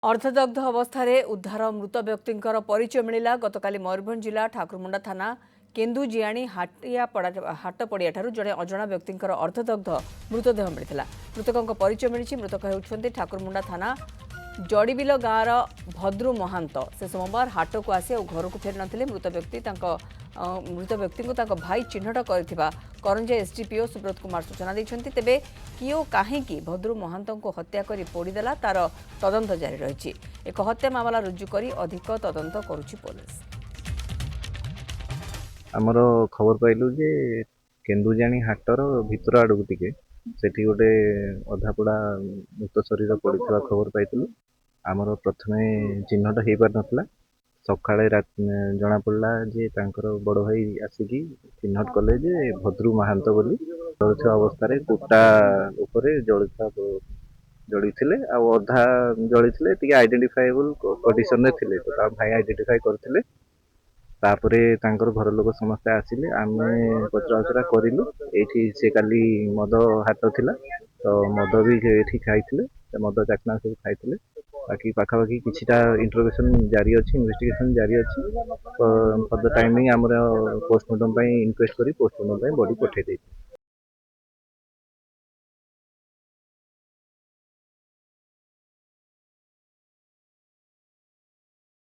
अर्धदग्ध अवस्था उद्धार मृत व्यक्ति परिचय मिला। गतकाली मयूरभंज जिला ठाकुरमुंडा थाना केन्दुजियाणी हाट पड़िया जड़े अजना व्यक्ति अर्धदग्ध मृतदेह मिलता। मृतकों परिचय मिली। मृतक होती ठाकुरमुंडा थाना जड़ीबिल गाँव भद्रु महांत। से सोमवार हाट को आसी घर को फेरी नथिले। मृत व्यक्ति को भाई चिन्हट करंजे एसडीपीओ सुब्रत कुमार सूचना देते। तेबे किओ कहीं भद्रु महांत को हत्या कर पोड़ीदेला तार तदंत जारी रही। एक हत्या मामला रुजु कर अधिक तदंत करुछि पुलिस। आमर खबर पाइलु जे केन्दुजाणी हाटर भितर आड़क टिके सेठी गोटे अधापोड़ा मृत शरीर पड़ता खबर पाइलु। आमर प्रथमे चिन्हट हो पार नथिला। सकाळे जना पड़ा जे तांकर बड़ भाई आसिकी चिन्हट कले जे भद्रु महांत बोली जलुवा अवस्था कुटा उपरे जड़ी थे अधा जड़ी थे आइडेंटिफाएबल कंडीशन रे थिले। तो भाई आइडेंटिफाई करथिले। तापरे तांकर घर लोक समस्ते आसिले आमे पचराउचरा करिलु। एठी से काली मद हाट थिला तो मद भी एठी खाइथिले। मद चाकना सब खाइथिले। बाकी पाखापाखि किछिटा इंटरोगेशन जारी अछि, इन्वेस्टिगेशन जारी अछि। फॉर द टाइमिंग हमर पोस्टमार्टम पई इन्क्वेस्ट करी पोस्टमार्टम पई बॉडी पठै देइ।